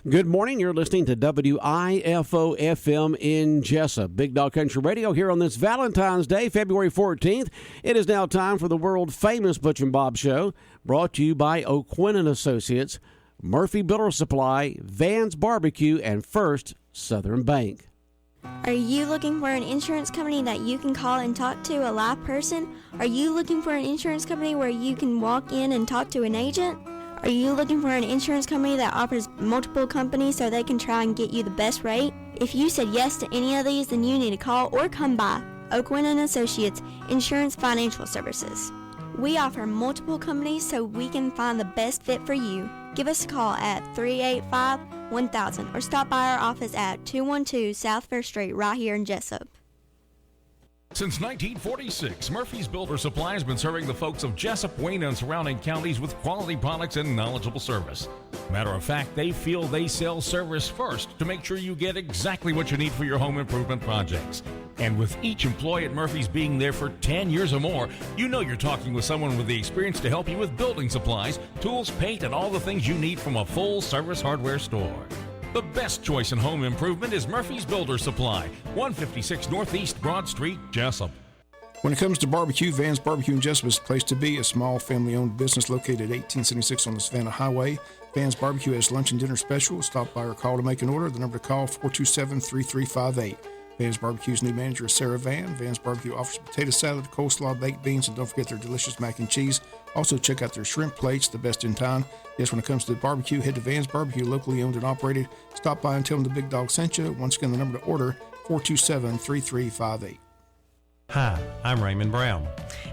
Good morning. You're listening to WIFO-FM in Jesup. Big Dog Country Radio here on this Valentine's Day, February 14th. It is now time for the world-famous Butch and Bob Show, brought to you by O'Quinn & Associates, Murphy Builder Supply, Van's Barbecue, and First Southern Bank. Are you looking for an insurance company that you can call and talk to a live person? Are you looking for an insurance company where you can walk in and talk to an agent? Are you looking for an insurance company that offers multiple companies so they can try and get you the best rate? If you said yes to any of these, then you need to call or come by O'Quinn & Associates Insurance Financial Services. We offer multiple companies so we can find the best fit for you. Give us a call at 385-1000 or stop by our office at 212 South Fair Street right here in Jesup. Since 1946, Murphy's Builder Supply has been serving the folks of Jesup, Wayne, and surrounding counties with quality products and knowledgeable service. Matter of fact, they feel they sell service first to make sure you get exactly what you need for your home improvement projects. And with each employee at Murphy's being there for 10 years or more, you know you're talking with someone with the experience to help you with building supplies, tools, paint, and all the things you need from a full-service hardware store. The best choice in home improvement is Murphy's Builder Supply, 156 Northeast Broad Street, Jesup. When it comes to barbecue, Van's Barbecue in Jesup is the place to be. A small family-owned business located at 1876 on the Savannah Highway. Van's Barbecue has lunch and dinner special. Stop by or call to make an order. The number to call, 427-3358. Van's Barbecue's new manager is Sarah Van. Van's Barbecue offers potato salad, coleslaw, baked beans, and don't forget their delicious mac and cheese. Also, check out their shrimp plates, the best in town. Yes, when it comes to the barbecue, head to Van's Barbecue, locally owned and operated. Stop by and tell them the Big Dog sent you. Once again, the number to order, 427-3358. Hi, I'm Raymond Brown.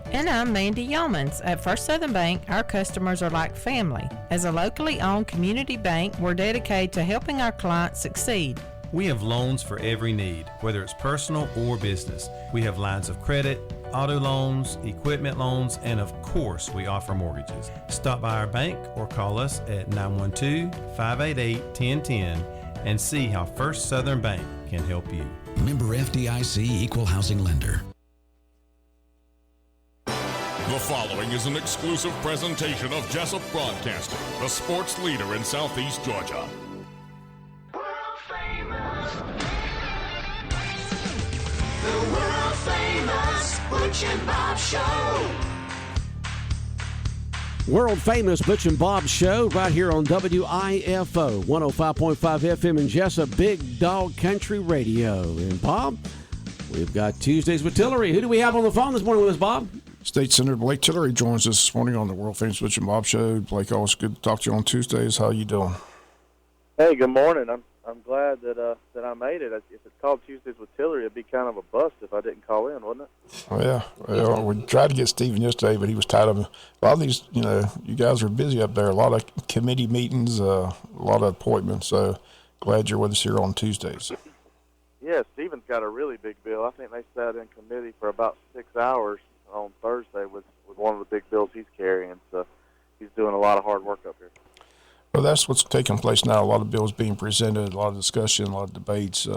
And I'm Mandy Yeomans. At First Southern Bank, our customers are like family. As a locally owned community bank, we're dedicated to helping our clients succeed. We have loans for every need, whether it's personal or business. We have lines of credit, auto loans, equipment loans, and of course, we offer mortgages. Stop by our bank or call us at 912-588-1010 and see how First Southern Bank can help you. Member FDIC Equal Housing Lender. The following is an exclusive presentation of Jesup Broadcasting, the sports leader in Southeast Georgia. The world-famous Butch and Bob Show. World-famous Butch and Bob Show right here on WIFO 105.5 FM in Jesup, Big Dog Country Radio. And Bob, we've got Tuesdays with Tillery. Who do we have on the phone this morning with us, Bob? State Senator Blake Tillery joins us this morning on the world-famous Butch and Bob Show. Blake, always good to talk to you on Tuesdays. How you doing? Hey, good morning. I'm glad that I made it. If it's called Tuesdays with Tillery, it'd be kind of a bust if I didn't call in, wouldn't it? Oh, yeah. Well, we tried to get Stephen yesterday, but he was tied up. A lot of these, you guys are busy up there. A lot of committee meetings, a lot of appointments. So glad you're with us here on Tuesdays. Yeah, Stephen's got a really big bill. I think they sat in committee for about 6 hours on Thursday with one of the big bills he's carrying. So he's doing a lot of hard work up here. Well, that's what's taking place now. A lot of bills being presented, a lot of discussion, a lot of debates.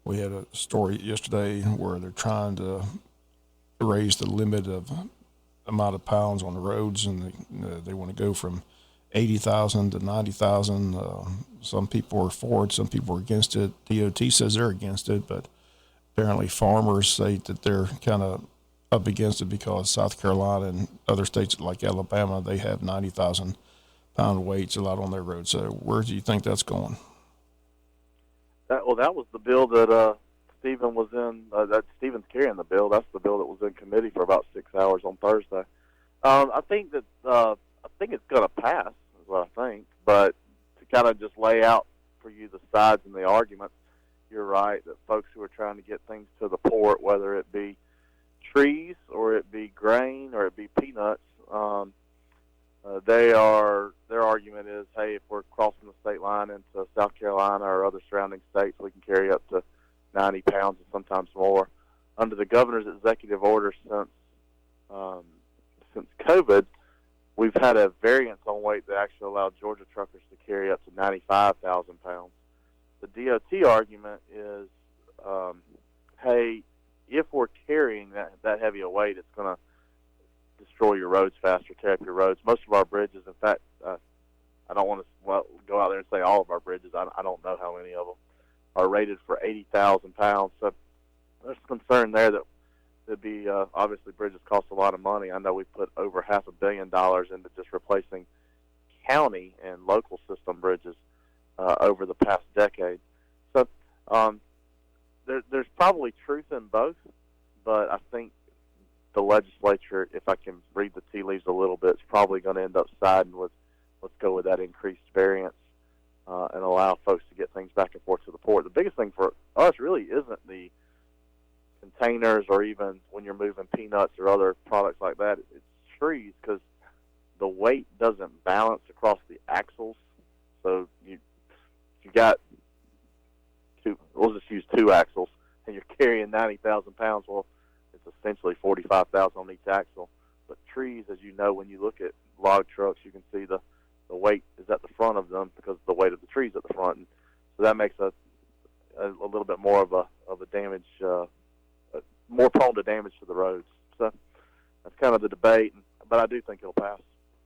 We had a story yesterday where they're trying to raise the limit of amount of pounds on the roads, and they want to go from 80,000 to 90,000. Some people are for it, some people are against it. DOT says they're against it, but apparently farmers say that they're kind of up against it because South Carolina and other states like Alabama, they have 90,000 pound weights allowed on their road. So where do you think that's going? That was the bill that Stephen was in. That Stephen's carrying the bill. That's the bill that was in committee for about 6 hours on Thursday. I think it's going to pass, is what I think. But to kind of just lay out for you the sides and the arguments, you're right that folks who are trying to get things to the port, whether it be trees or it be grain or it be peanuts, their argument is, hey, if we're crossing the state line into South Carolina or other surrounding states, we can carry up to 90 pounds and sometimes more. Under the governor's executive order since COVID, we've had a variance on weight that actually allowed Georgia truckers to carry up to 95,000 pounds. The DOT argument is, hey, if we're carrying that heavy a weight, it's going to destroy your roads faster, tear up your roads. Most of our bridges, in fact, I don't want to go out there and say all of our bridges. I don't know how many of them are rated for 80,000 pounds. So there's concern there that there'd be obviously bridges cost a lot of money. I know we put over $500 million into just replacing county and local system bridges over the past decade. So there's probably truth in both, but I think the legislature, if I can read the tea leaves a little bit, is probably going to end up siding with let's go with that increased variance and allow folks to get things back and forth to the port. The biggest thing for us really isn't the containers or even when you're moving peanuts or other products like that. It's trees, because the weight doesn't balance across the axles. So you got two, we'll just use two axles, and you're carrying 90,000 pounds. Well, it's essentially 45,000 on each axle. But trees, as you know, when you look at log trucks, you can see the weight is at the front of them because of the weight of the trees at the front. And so that makes a little bit more of a damage, more prone to damage to the roads. So that's kind of the debate, but I do think it'll pass,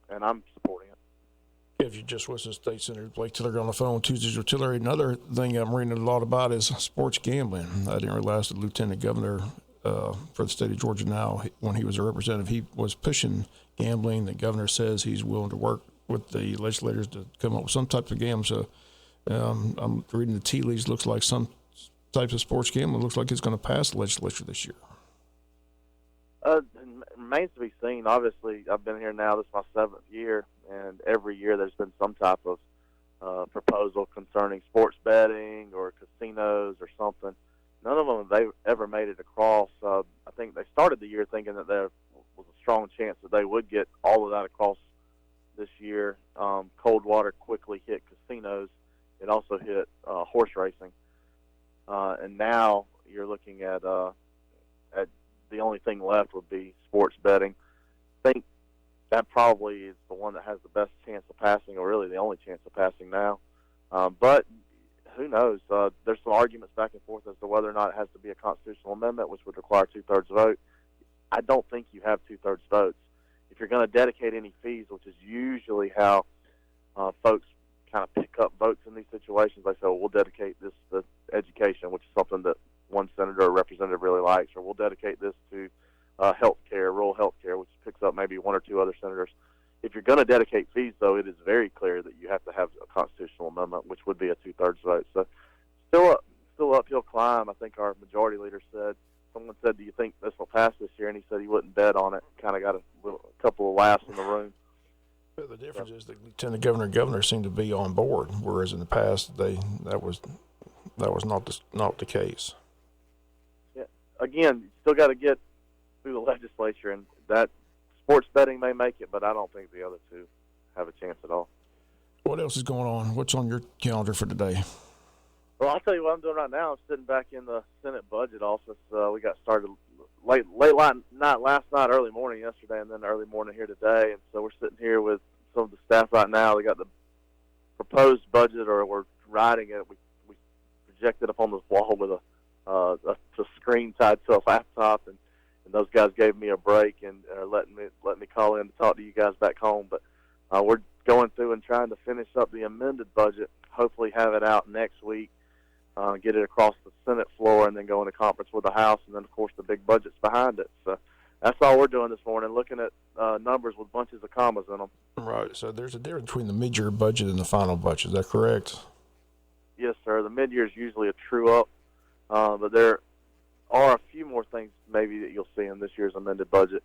and I'm supporting it. If you just listen to State Senator Blake Tillery on the phone Tuesdays with Tillery, another thing I'm reading a lot about is sports gambling. I didn't realize the Lieutenant Governor for the state of Georgia now, when he was a representative, he was pushing gambling. The governor says he's willing to work with the legislators to come up with some type of game. So I'm reading the tea leaves. Looks like some types of sports gambling looks like it's going to pass the legislature this year. It remains to be seen. Obviously, I've been here now. This is my 7th year, and every year there's been some type of proposal concerning sports betting or casinos or something. None of them have they ever made it across. I think they started the year thinking that there was a strong chance that they would get all of that across this year. Coldwater quickly hit casinos. It also hit horse racing. And now you're looking at the only thing left would be sports betting. I think that probably is the one that has the best chance of passing, or really the only chance of passing now. But who knows? There's some arguments back and forth as to whether or not it has to be a constitutional amendment, which would require 2/3 vote. I don't think you have 2/3 votes. If you're going to dedicate any fees, which is usually how folks kind of pick up votes in these situations, they say, well, we'll dedicate this to education, which is something that one senator or representative really likes, or we'll dedicate this to health care, rural health care, which picks up maybe one or two other senators. If you're going to dedicate fees, though, it is very clear that you have to have a constitutional amendment, which would be a 2/3 vote. So still uphill climb. I think our majority leader said, someone said, do you think this will pass this year? And he said he wouldn't bet on it. Kind of got a couple of laughs in the room. But the difference is the lieutenant governor and governor seem to be on board, whereas in the past that was not the case. Yeah. Again, you still got to get through the legislature, and that sports betting may make it, but I don't think the other two have a chance at all. What else is going on? What's on your calendar for today? Well, I'll tell you what I'm doing right now. I'm sitting back in the Senate budget office. We got started late night last night, early morning yesterday, and then early morning here today. And so we're sitting here with some of the staff right now. They got the proposed budget, or we're writing it. We projected up on the wall with a screen tied to a laptop, and those guys gave me a break and let me call in to talk to you guys back home. But we're going through and trying to finish up the amended budget. Hopefully, have it out next week. Get it across the Senate floor, and then go into conference with the House, and then, of course, the big budget's behind it. So that's all we're doing this morning, looking at numbers with bunches of commas in them. Right. So there's a difference between the mid-year budget and the final budget. Is that correct? Yes, sir. The mid-year is usually a true-up, but there are a few more things maybe that you'll see in this year's amended budget.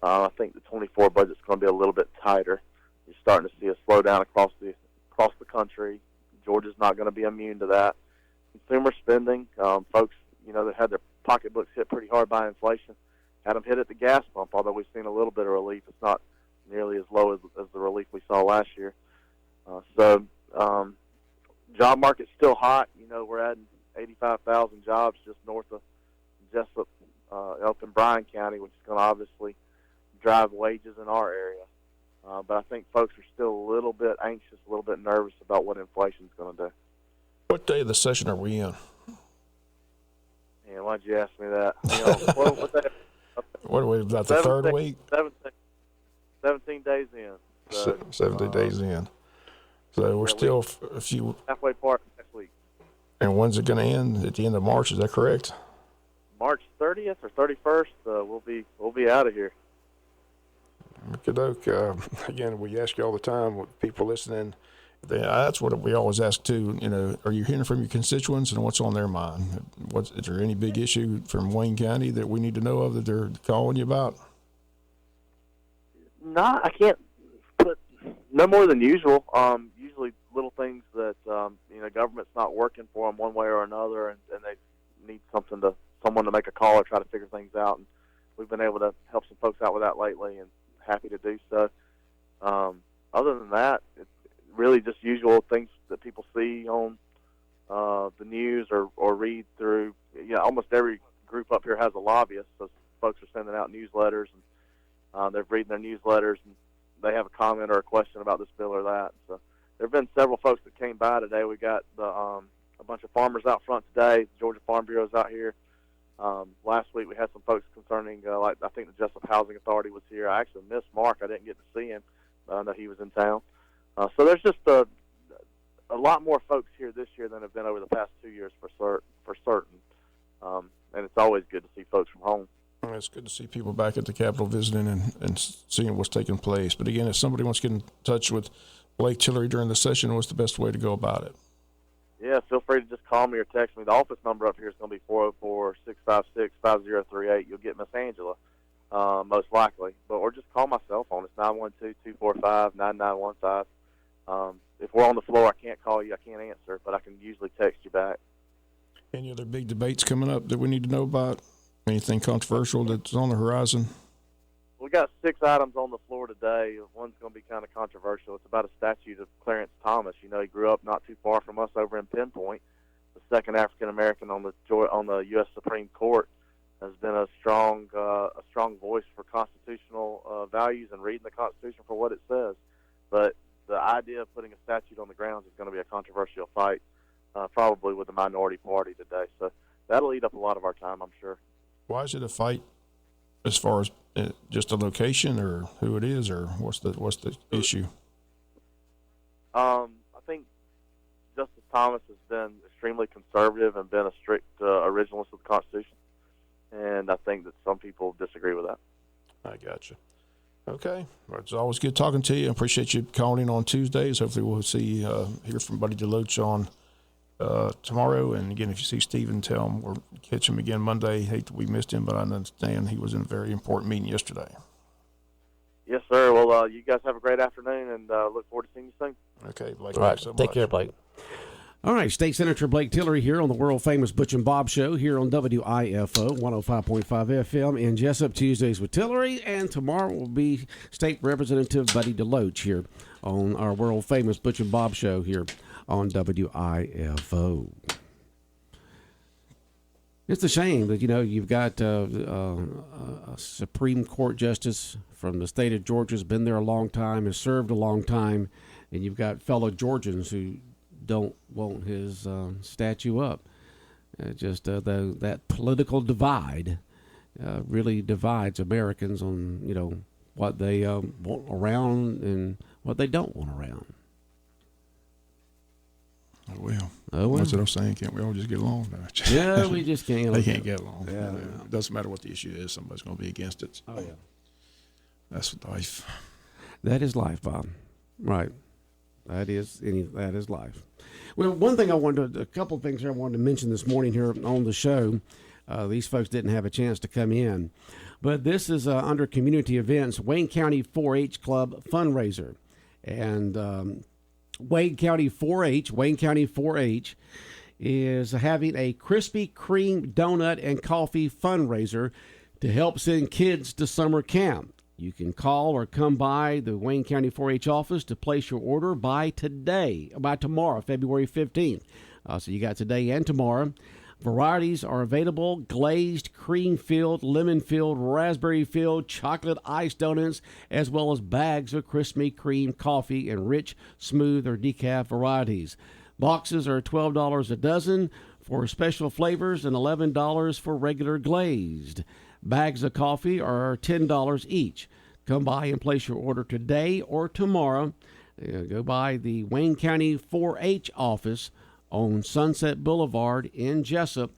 I think the 24 budget's going to be a little bit tighter. You're starting to see a slowdown across the country. Georgia's not going to be immune to that. Consumer spending, folks, that had their pocketbooks hit pretty hard by inflation, had them hit at the gas pump, although we've seen a little bit of relief. It's not nearly as low as the relief we saw last year. Job market's still hot. We're adding 85,000 jobs just north of Jesup, up in Bryan County, which is going to obviously drive wages in our area. But I think folks are still a little bit anxious, a little bit nervous about what inflation's going to do. What day of the session are we in? Yeah, why'd you ask me that? What are we, about the third week? 17 days in. So, 17 days in. So we're still a few halfway part next week. And when's it going to end? At the end of March, is that correct? March 30th or 31st, we'll be out of here. Again, we ask you all the time, with people listening, that's what we always ask too. Are you hearing from your constituents and what's on their mind? Is there any big issue from Wayne County that we need to know of that they're calling you about? No, I can't put no more than usual. Usually little things that government's not working for them one way or another, and they need someone to make a call or try to figure things out. And we've been able to help some folks out with that lately, and happy to do so. Other than that, it's really just usual things that people see on the news or read through. Almost every group up here has a lobbyist, so folks are sending out newsletters, and they're reading their newsletters, and they have a comment or a question about this bill or that. So there have been several folks that came by today. We got a bunch of farmers out front today. Georgia Farm Bureau's out here. Last week we had some folks concerning, I think the Jesup Housing Authority was here. I actually missed Mark. I didn't get to see him. I know he was in town. So there's just a lot more folks here this year than have been over the past 2 years for certain. And it's always good to see folks from home. Well, it's good to see people back at the Capitol visiting and seeing what's taking place. But again, if somebody wants to get in touch with Blake Tillery during the session, what's the best way to go about it? Yeah, feel free to just call me or text me. The office number up here is going to be 404-656-5038. You'll get Miss Angela, most likely. Or just call my cell phone. It's 912-245-9915. If we're on the floor, I can't call you. I can't answer, but I can usually text you back. Any other big debates coming up that we need to know about? Anything controversial that's on the horizon? We got 6 items on the floor today. One's going to be kind of controversial. It's about a statue of Clarence Thomas. He grew up not too far from us over in Pinpoint. The second African American on the U.S. Supreme Court, has been a strong voice for constitutional values and reading the Constitution for what it says. But the idea of putting a statue on the grounds is going to be a controversial fight, probably with the minority party today. So that'll eat up a lot of our time, I'm sure. Why is it a fight? As far as just the location, or who it is, or what's the issue? I think Justice Thomas has been extremely conservative and been a strict originalist of the Constitution, and I think that some people disagree with that. I gotcha. Okay, well, it's always good talking to you. I appreciate you calling in on Tuesdays. Hopefully, we'll hear from Buddy DeLoach on tomorrow. And again, if you see Stephen, tell him we'll catch him again Monday. Hate that we missed him, but I understand he was in a very important meeting yesterday. Yes, sir. Well, you guys have a great afternoon, and look forward to seeing you soon. Okay, Blake. All right, so take much. care, Blake. All right, State Senator Blake Tillery here on the world-famous Butch and Bob Show here on WIFO 105.5 FM in Jesup, Tuesdays with Tillery, and tomorrow will be State Representative Buddy DeLoach here on our world-famous Butch and Bob Show here on WIFO. It's a shame that, you've got a Supreme Court justice from the state of Georgia who's been there a long time, has served a long time, and you've got fellow Georgians who don't want his statue up. That political divide really divides Americans on, what they want around and what they don't want around. Oh, well. That's what I'm saying. Can't we all just get along? Yeah, we just can't. They can't get along. Yeah. It doesn't matter what the issue is. Somebody's going to be against it. Oh, yeah. That's life. That is life, Bob. Right. That is life. Well, a couple of things here I wanted to mention this morning here on the show. These folks didn't have a chance to come in. But this is under community events, Wayne County 4-H Club fundraiser. And Wayne County 4-H is having a Krispy Kreme donut and coffee fundraiser to help send kids to summer camp. You can call or come by the Wayne County 4-H office to place your order by tomorrow, February 15th. So you got today and tomorrow. Varieties are available: glazed, cream-filled, lemon-filled, raspberry-filled, chocolate ice donuts, as well as bags of Krispy Kreme coffee and rich, smooth, or decaf varieties. Boxes are $12 a dozen for special flavors and $11 for regular glazed. Bags of coffee are $10 each. Come by and place your order today or tomorrow. Go by the Wayne County 4-H office on Sunset Boulevard in Jesup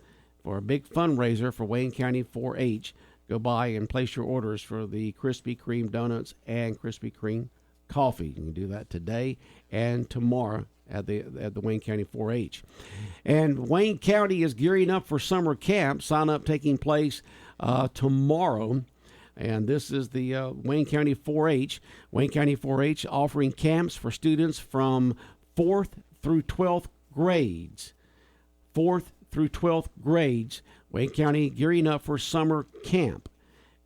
for a big fundraiser for Wayne County 4-H. Go by and place your orders for the Krispy Kreme donuts and Krispy Kreme coffee. You can do that today and tomorrow at the Wayne County 4-H. And Wayne County is gearing up for summer camp. Sign up taking place tomorrow. And this is the Wayne County 4-H. Wayne County 4-H offering camps for students from 4th through 12th grades. 4th through 12th grades. Wayne County gearing up for summer camp.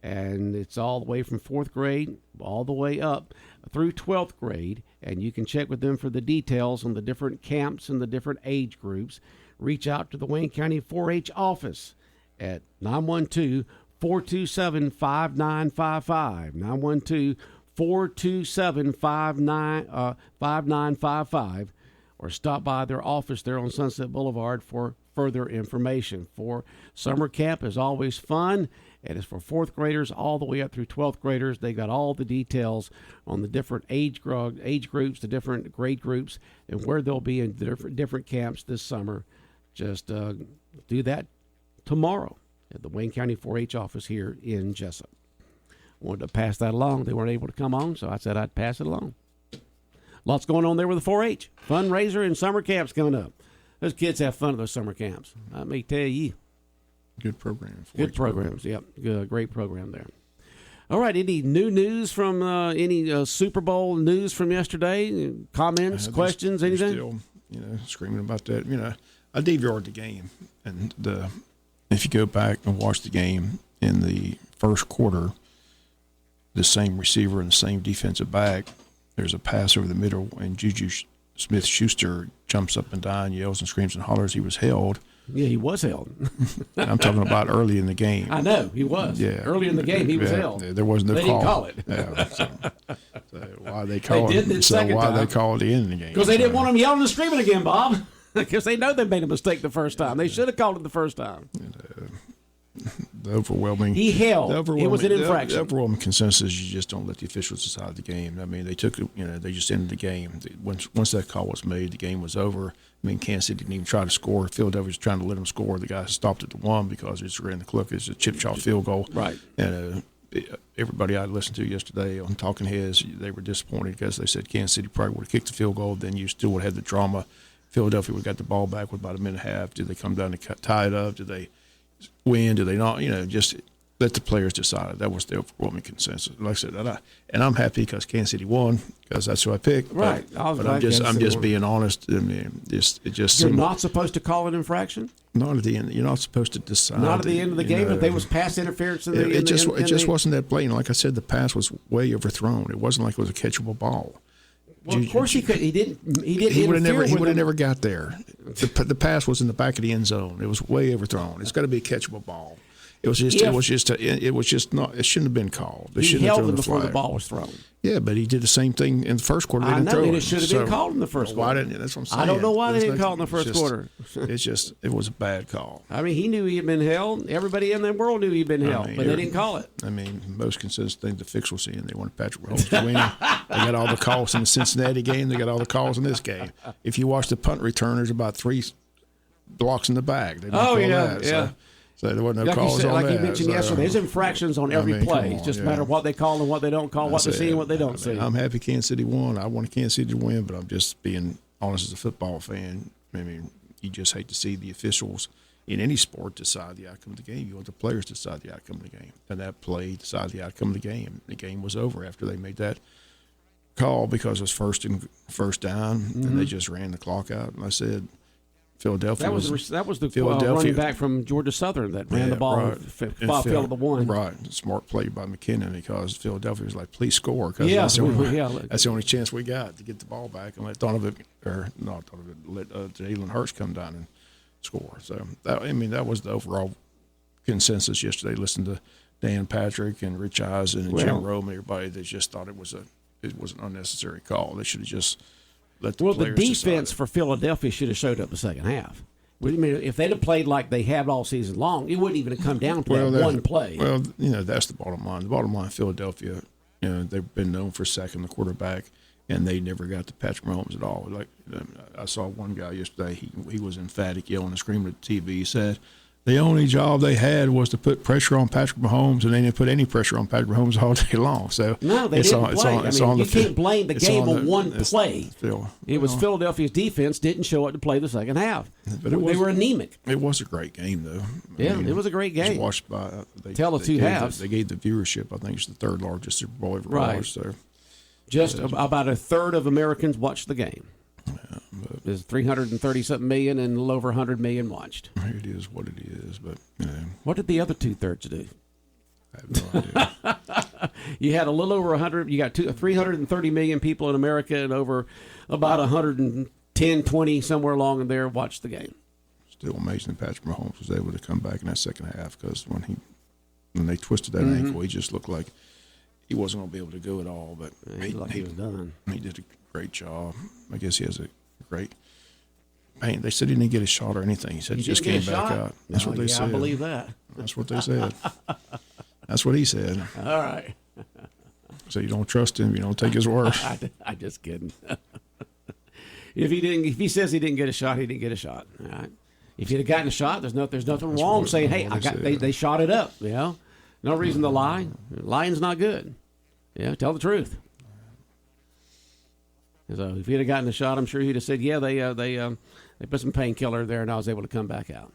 And it's all the way from 4th grade all the way up through 12th grade. And you can check with them for the details on the different camps and the different age groups. Reach out to the Wayne County 4-H office at 912-427-5955. 912-427-5955. Or stop by their office there on Sunset Boulevard for further information. For summer camp is always fun. It is for 4th graders all the way up through 12th graders. They got all the details on the different age groups, the different grade groups, and where they'll be in different camps this summer. Just do that tomorrow at the Wayne County 4-H office here in Jesup. Wanted to pass that along. They weren't able to come on, so I said I'd pass it along. Lots going on there with the 4-H. Fundraiser and summer camps coming up. Those kids have fun at those summer camps. Let me tell you. Good program. Good programs, yep. Good, great program there. All right, any new news from any Super Bowl news from yesterday? Comments, questions, anything? Still, screaming about that. I DVR'd the game, and if you go back and watch the game in the first quarter, the same receiver and the same defensive back, there's a pass over the middle, and Juju Smith-Schuster jumps up and down, yells and screams and hollers. He was held. Yeah, he was held. I'm talking about early in the game. I know, he was. Yeah. Early in the game, he was held. There was no they call. Didn't call it. Yeah, so why they called it? They called the end of the game? Because they didn't want him yelling and screaming again, Bob. Because they know they made a mistake the first time. They should have called it the first time. The overwhelming. He held. It was an infraction. The overwhelming consensus: you just don't let the officials decide the game. I mean, they took it. They just ended the game. Once that call was made, the game was over. I mean, Kansas City didn't even try to score. Philadelphia was trying to let them score. The guy stopped at the 1 because it just ran the clock. It's a chip shot field goal. Right. And everybody I listened to yesterday on Talking Heads, they were disappointed because they said Kansas City probably would have kicked the field goal. Then you still would have had the drama. Philadelphia would have got the ball back with about a minute and a half. Did they come down and tie it up? Did they win? Did they not? Just let the players decide. That was the overwhelming consensus. Like I said, and I'm happy because Kansas City won because that's who I picked. Right. But I'm just being honest. I mean, you're not supposed to call an infraction. Not at the end. You're not supposed to decide. Not at the end of the game. If there was pass interference, it just wasn't that blatant. Like I said, the pass was way overthrown. It wasn't like it was a catchable ball. Well, of course he could. He didn't. He would have never got there. The pass was in the back of the end zone. It was way overthrown. It's got to be a catchable ball. It was just not. It shouldn't have been called. They he held him before the ball was thrown. Yeah, but he did the same thing in the first quarter. I know it should have been called in the first quarter. Why didn't? That's what I'm saying. I don't know why they didn't call it in the first quarter. It was a bad call. I mean, he knew he had been held. Everybody in the world knew he'd been held, but they didn't call it. I mean, most consistent thing the fix was seeing. They wanted Patrick Mahomes to win. They got all the calls in the Cincinnati game. They got all the calls in this game. If you watch the punt return, there's about 3 blocks in the back. They yeah. So there wasn't no like calls you said, on like that. you mentioned yesterday, there's infractions on every play. It's just a matter of what they call and what they don't call, what they see and what they don't see. I'm happy Kansas City won. I wanted Kansas City to win, but I'm just being honest as a football fan. I mean, you just hate to see the officials in any sport decide the outcome of the game. You want the players to decide the outcome of the game. And that play decided the outcome of the game. The game was over after they made that call because it was first down, and they just ran the clock out. And I said, Philadelphia that was the running back from Georgia Southern that ran the ball and fell to the 1. Right, smart play by McKinnon because Philadelphia was like, please score because that's the only chance we got to get the ball back and let let Jalen Hurts come down and score. So that was the overall consensus yesterday. Listening to Dan Patrick and Rich Eisen and Jim Rome and everybody, they just thought it was an unnecessary call. They should have just. The defense for Philadelphia should have showed up the second half. I mean, if they'd have played like they have all season long, it wouldn't even have come down to that one play. Well, that's the bottom line. The bottom line, Philadelphia, they've been known for sacking the quarterback, and they never got to Patrick Mahomes at all. Like I saw one guy yesterday, he was emphatic, yelling and screaming at the TV. He said the only job they had was to put pressure on Patrick Mahomes, and they didn't put any pressure on Patrick Mahomes all day long. So no, they didn't play. You can't blame the game on one play. It was Philadelphia's defense didn't show up to play the second half. But they were anemic. It was a great game, though. I mean, it was a great game. It was watched by the two halves. They gave the viewership. I think it's the third largest Super Bowl ever watched. So just about a third of Americans watched the game. Yeah, there's 330-something million, and a little over 100 million watched. It is what it is, but what did the other 2/3 do? I have no idea. You had a little over 100. You got 330 million people in America, and over about 110, 20 somewhere along in there watched the game. Still amazing that Patrick Mahomes was able to come back in that second half, because when they twisted that ankle, he just looked like he wasn't going to be able to go at all. But he was done. He did a great job. I guess he has a great. Man, they said he didn't get a shot or anything. He said he just came back out. That's what they said. I believe that. That's what they said. That's what he said. All right. So you don't trust him. You don't take his word. I'm just kidding. If he says he didn't get a shot, he didn't get a shot. All right. If he'd have gotten a shot, there's nothing wrong saying, "Hey, they shot it up." You know, no reason to lie. Lying's not good. Yeah, tell the truth. So if he'd have gotten a shot, I'm sure he'd have said, "Yeah, they put some painkiller there, and I was able to come back out."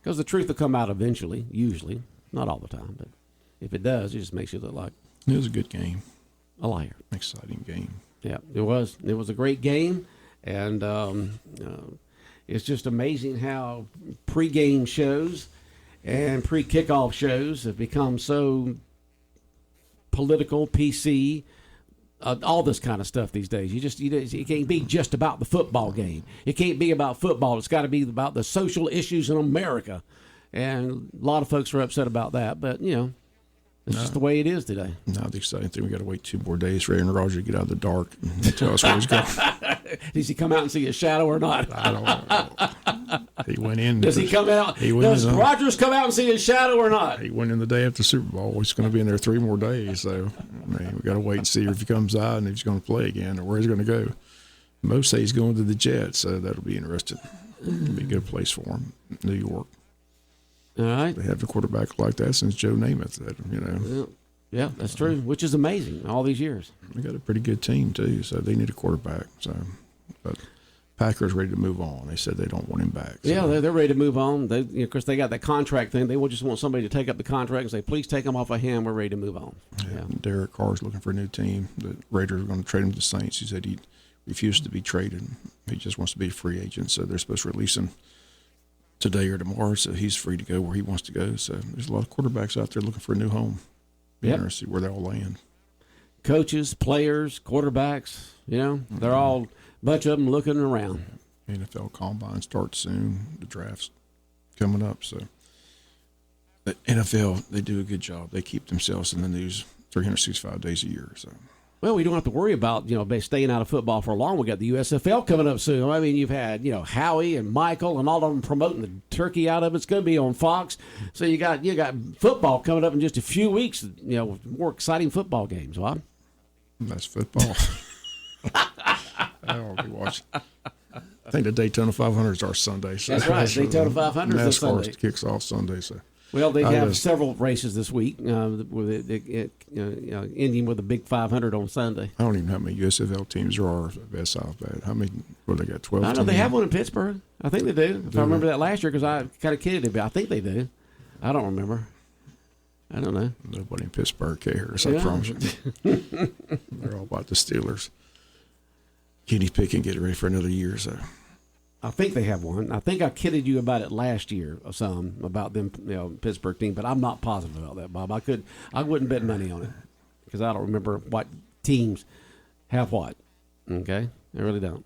Because the truth will come out eventually, usually, not all the time, but if it does, it just makes you look like it was a good game, a liar. Exciting game. Yeah, it was. It was a great game, and it's just amazing how pregame shows and pre-kickoff shows have become so political, PC. All this kind of stuff these days. It can't be just about the football game. It can't be about football. It's got to be about the social issues in America. And a lot of folks are upset about that. But, it's just the way it is today. Now the exciting thing, we got to wait 2 more days for Aaron Rodgers to get out of the dark and tell us where he's going. Does he come out and see a shadow or not? I don't know. He went in. Does he come out? Does Rodgers come out and see his shadow or not? He went in the day after the Super Bowl. He's going to be in there 3 more days. So, we got to wait and see if he comes out and if he's going to play again or where he's going to go. Most say he's going to the Jets, so that'll be interesting. It'll be a good place for him, New York. All right. They have a quarterback like that since Joe Namath. Yeah, that's true, which is amazing all these years. They got a pretty good team, too, so they need a quarterback. So, but Packers ready to move on. They said they don't want him back. So. Yeah, they're ready to move on. Of course, they got that contract thing. They will just want somebody to take up the contract and say, please take him off of him. We're ready to move on. Yeah. Derek Carr's looking for a new team. The Raiders are going to trade him to the Saints. He said he refused to be traded. He just wants to be a free agent, so they're supposed to release him today or tomorrow, so he's free to go where he wants to go. So there's a lot of quarterbacks out there looking for a new home. Be interested where they all land. Coaches, players, quarterbacks, they're all, a bunch of them looking around. NFL Combine starts soon. The draft's coming up. So the NFL, they do a good job. They keep themselves in the news 365 days a year. So. Well, we don't have to worry about, staying out of football for long. We got the USFL coming up soon. I mean, you've had, Howie and Michael and all of them promoting the turkey out of it. It's going to be on Fox. So you got football coming up in just a few weeks, more exciting football games, Bob. That's football. I won't be watching. I think the Daytona 500 is our Sunday. So that's right. Daytona 500 is Sunday. NASCAR kicks off Sunday. So. Well, they have several races this week, with ending with a big 500 on Sunday. I don't even know how many USFL teams there are. How many? What they got? 12. I know they have one in Pittsburgh. I think they do. If I remember that last year, because I kind of kidded him, but I think they do. I don't remember. I don't know. Nobody in Pittsburgh cares. I promise you. They're all about the Steelers. Kenny Pickett getting ready for another year. So. I think they have one. I think I kidded you about it last year or some about them, Pittsburgh team, but I'm not positive about that, Bob. I wouldn't bet money on it because I don't remember what teams have what. Okay, I really don't.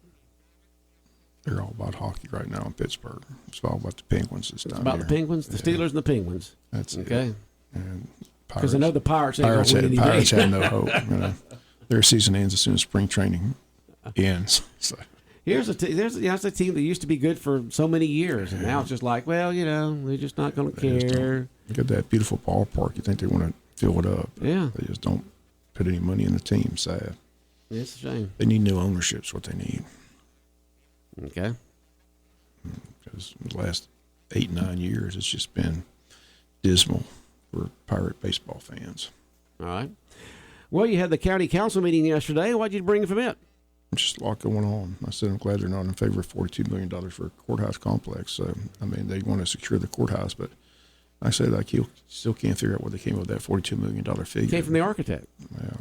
They're all about hockey right now in Pittsburgh. It's all about the Penguins this time. It's about the Penguins, the Steelers, and the Penguins. That's okay. It. And because I know the Pirates ain't going to win any Pirates have no hope. Their season ends as soon as spring training ends. So. That's a team that used to be good for so many years, and now it's just like, well, they're just not going to care. Look at that beautiful ballpark. You think they want to fill it up. Yeah. They just don't put any money in the team. Sad. It's a shame. They need new ownership. Is what they need. Okay. Because the last 8-9 years, it's just been dismal for Pirate baseball fans. All right. Well, you had the county council meeting yesterday. Why'd you bring from it? Just a lot going on. I said I'm glad they're not in favor of $42 million for a courthouse complex. So, I mean, they want to secure the courthouse, but I said you still can't figure out where they came up with that $42 million figure. It came from the architect. Yeah.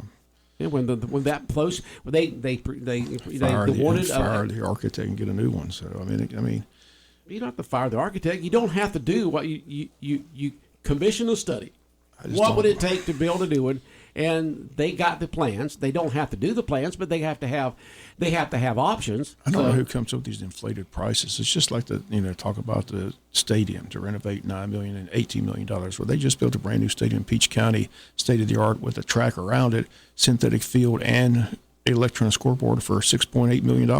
Yeah, when that close, they fire the architect and get a new one. So I mean, you don't have to fire the architect. You don't have to do what you commission a study. What would it take to be able to do it? And they got the plans. They don't have to do the plans, but they have to have options. I don't know who comes up with these inflated prices. It's just like talk about the stadium to renovate $9 million and $18 million. Well, they just built a brand new stadium in Peach County, state of the art, with a track around it, synthetic field, and electronic scoreboard for $6.8 million.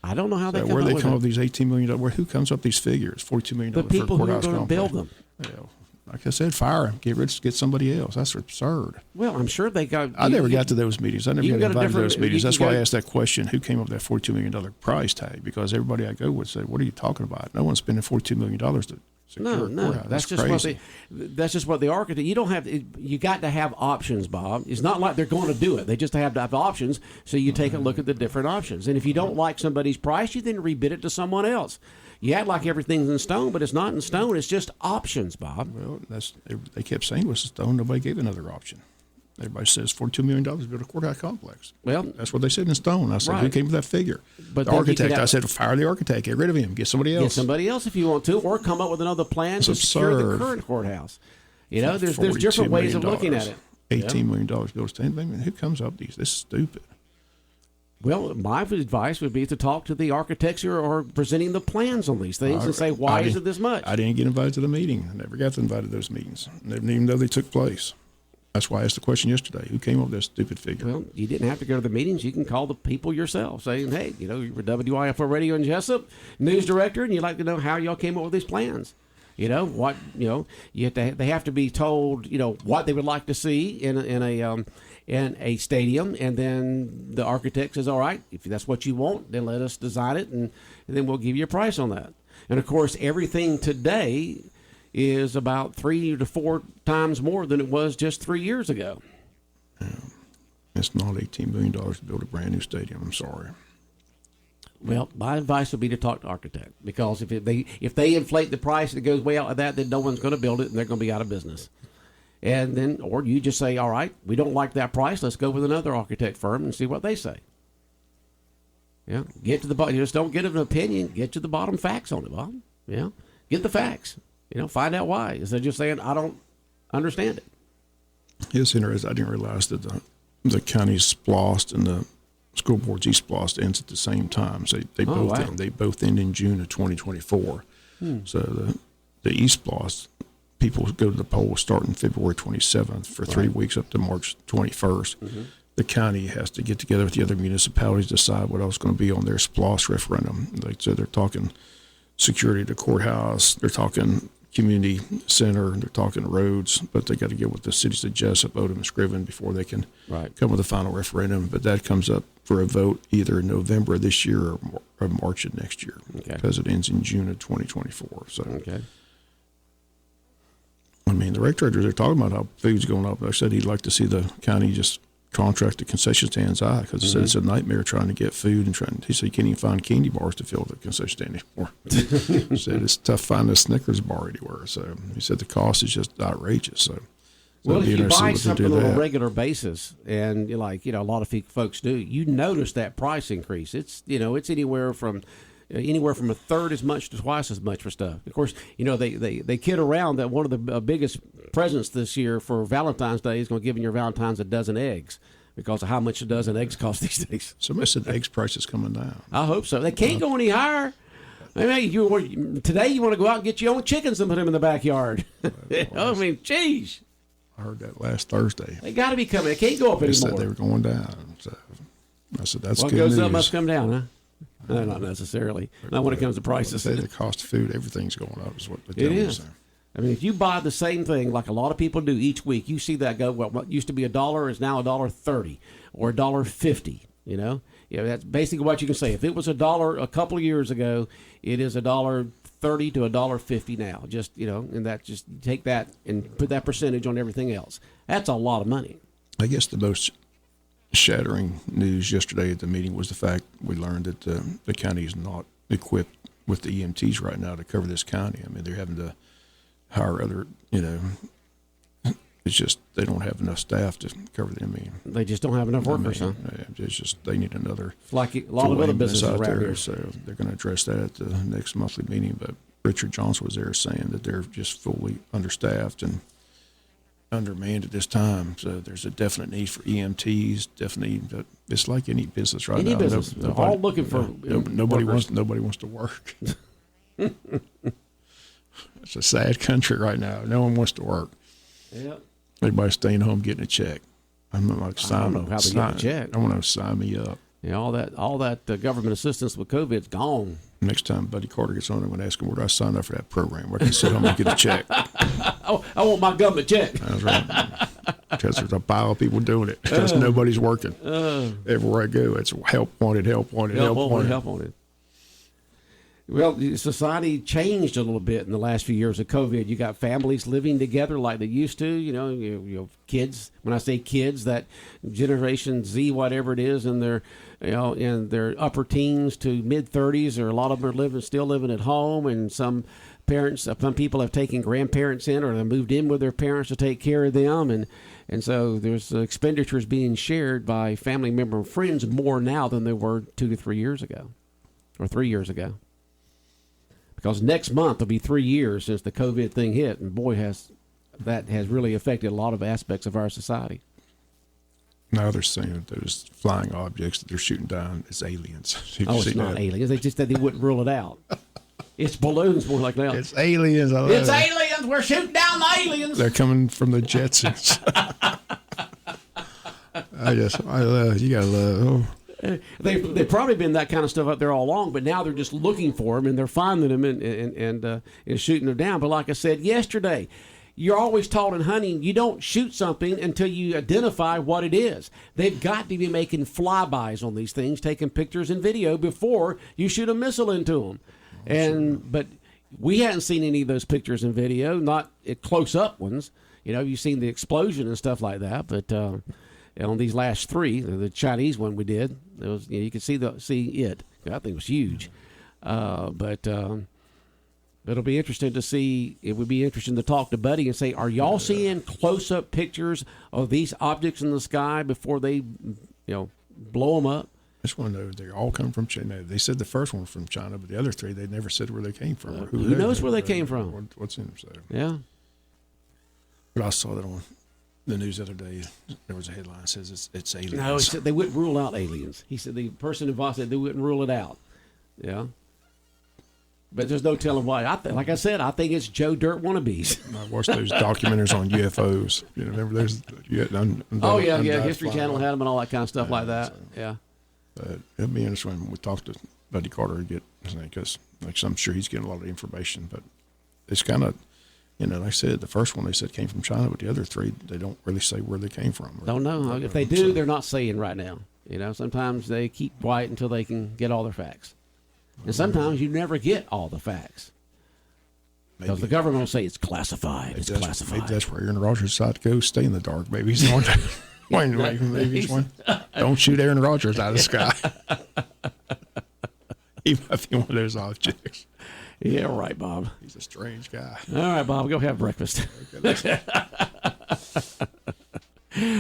I don't know how they come up with these $18 million. Who comes up with these figures? $42 million the for a people who are courthouse going to complex. build them. Yeah. Like I said, fire him. Get somebody else. That's absurd. Well, I'm sure they got. I never got to those meetings. I never got invited to those meetings. That's why I asked that question: who came up with that $42 million price tag? Because everybody I go with said, "What are you talking about? No one's spending $42 million to secure a courthouse." That's just crazy. that's just what the architect. You don't have. You got to have options, Bob. It's not like they're going to do it. They just have to have options. So you take a look at the different options, and if you don't like somebody's price, you then rebid it to someone else. You act like everything's in stone, but it's not in stone. It's just options, Bob. Well, they kept saying it was stone. Nobody gave another option. Everybody says $42 million to build a courthouse complex. Well, that's what they said in stone. I said, right. Who came with that figure? But the architect. I said, fire the architect. Get rid of him. Get somebody else. Get somebody else if you want to, or come up with another plan to secure the current courthouse. There's different ways of looking at it. $18 million built a stadium. Who comes up with these? This is stupid. Well, my advice would be to talk to the architects who are presenting the plans on these things and say, why is it this much? I didn't get invited to the meeting. I never got invited to those meetings. I didn't even know they took place. That's why I asked the question yesterday. Who came up with that stupid figure? Well, you didn't have to go to the meetings. You can call the people yourself saying, hey, you're WIFO Radio in Jesup, news director, and you'd like to know how y'all came up with these plans. They have to be told, what they would like to see in a stadium, and then the architect says, all right, if that's what you want, then let us design it, and then we'll give you a price on that. And of course, everything today is about 3 to 4 times more than it was just 3 years ago. Yeah. It's not $18 million to build a brand new stadium. I'm sorry. Well, my advice would be to talk to architect, because if they inflate the price and it goes way out of that, then no one's going to build it and they're going to be out of business. And then, or you just say, all right, we don't like that price. Let's go with another architect firm and see what they say. Yeah, get to the bottom. Just don't get an opinion. Get to the bottom facts on it, Bob. Yeah, get the facts. Find out why. Instead of just saying, I don't understand it. It's interesting. I didn't realize that the county's SPLOST and the school board's eSPLOST ends at the same time. So they both end in June of 2024. So the eSPLOST people go to the polls starting February 27th for 3 weeks up to March 21st. Mm-hmm. The county has to get together with the other municipalities to decide what else is going to be on their SPLOST referendum. Like so they're talking security of the courthouse, they're talking community center, they're talking roads, but they got to get with the cities of Jesup, Odom, and Scriven before they can come with a final referendum. But that comes up for a vote either in November of this year or March of next year, because it ends in June of 2024. So, I mean, the rec directors are talking about how food's going up. I said he'd like to see the county just contract the concession stands out, because he said it's a nightmare trying to get food and he said you can't even find candy bars to fill the concession stand anymore. He said it's tough finding a Snickers bar anywhere. So he said the cost is just outrageous. So well, if you buy something on a regular basis, and a lot of folks do, you notice that price increase. It's it's anywhere from a third as much to twice as much for stuff. Of course, they kid around that one of the biggest presents this year for Valentine's Day is going to give your Valentine's a dozen eggs, because of how much a dozen eggs cost these days. Somebody said the eggs price is coming down. I hope so. They can't go any higher. Today you want to go out and get your own chickens and put them in the backyard. Geez. I heard that last Thursday. They got to be coming. They can't go up anymore. They said they were going down. So I said, that's good news. What goes up must come down, huh? No, not necessarily. Not when it comes to prices. They say the cost of food, everything's going up is what they tell me. It is. I mean, if you buy the same thing like a lot of people do each week, you see that go, what used to be $1 is now $1.30 or $1.50. That's basically what you can say. If it was $1 a couple of years ago, it is $1.30 to $1.50 now. Just and that just take that and put that percentage on everything else. That's a lot of money. I guess the most shattering news yesterday at the meeting was the fact we learned that the county is not equipped with the EMTs right now to cover this county. I mean, they're having to hire other, it's just they don't have enough staff to cover them. I mean, they just don't have enough workers, huh? It's just they need another. It's like a lot of other businesses out around there, here. so they're going to address that at the next monthly meeting. But Richard Johnson was there saying that they're just fully understaffed and undermanned at this time. So there's a definite need for EMTs. Definitely, it's like any business right now. Any business, they're all looking for nobody wants to work. It's a sad country right now. No one wants to work. Yeah. Everybody's staying home getting a check. I'm like, I don't know how they get a check. I want to sign me up. Yeah, all that government assistance with COVID's gone. Next time Buddy Carter gets on, I'm going to ask him, where do I sign up for that program? Where can I sit home and get a check? I want my government check. That's right. Because there's a pile of people doing it. Because nobody's working. Everywhere I go, it's help wanted, help wanted, help wanted. Help wanted. Well, society changed a little bit in the last few years of COVID. You got families living together like they used to. You kids. When I say kids, that Generation Z, whatever it is, in their upper teens to mid 30s, or a lot of them are still living at home, and some people have taken grandparents in, or they moved in with their parents to take care of them, and so there's expenditures being shared by family member and friends more now than there were 2 to 3 years ago, or 3 years ago. Because next month will be 3 years since the COVID thing hit, and boy, that has really affected a lot of aspects of our society. Now they're saying that those flying objects that they're shooting down is aliens. It's not aliens. They just said they wouldn't rule it out. It's balloons more like that. It's aliens. It's aliens. We're shooting down the aliens. They're coming from the Jetsons. You gotta love. They've probably been that kind of stuff up there all along, but now they're just looking for them, and they're finding them and shooting them down. But like I said yesterday, you're always taught in hunting, you don't shoot something until you identify what it is. They've got to be making flybys on these things, taking pictures and video before you shoot a missile into them. But we hadn't seen any of those pictures and video, not close-up ones. You've seen the explosion and stuff like that, but on these last three, the Chinese one we did, it was you could see it. That thing was huge, but it'll be interesting to see. It would be interesting to talk to Buddy and say, are y'all seeing close-up pictures of these objects in the sky before they, blow them up? I just want to know, they all come from China. They said the first one was from China, but the other three, they never said where they came from. Or who knows where they came from? What's in them? So. Yeah. But I saw that on the news the other day. There was a headline that says it's aliens. No, he said they wouldn't rule out aliens. He said the person involved said they wouldn't rule it out. Yeah. But there's no telling why. Like I said, I think it's Joe Dirt wannabes. I watched those documentaries on UFOs. Remember those? History Channel had them and all that kind of stuff like that. So, yeah. But it'll be interesting when we talk to Buddy Carter because I'm sure he's getting a lot of information. But it's kind of, like I said, the first one they said came from China, but the other three, they don't really say where they came from. Don't know. If they do, they're not saying right now. Sometimes they keep quiet until they can get all their facts. And sometimes you never get all the facts. Because the government will say it's classified. It's classified. Maybe that's where Aaron Rodgers decided to go stay in the dark. Maybe he's going to don't shoot Aaron Rodgers out of the sky. He might be one of those objects. Yeah, right, Bob. He's a strange guy. All right, Bob, go have breakfast.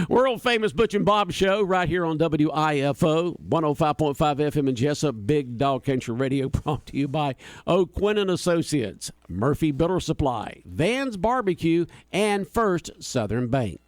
World famous Butch and Bob show right here on WIFO 105.5 FM in Jesup, Big Dog Country Radio, brought to you by O'Quinn & Associates, Murphy Builder Supply, Van's Barbecue, and First Southern Bank.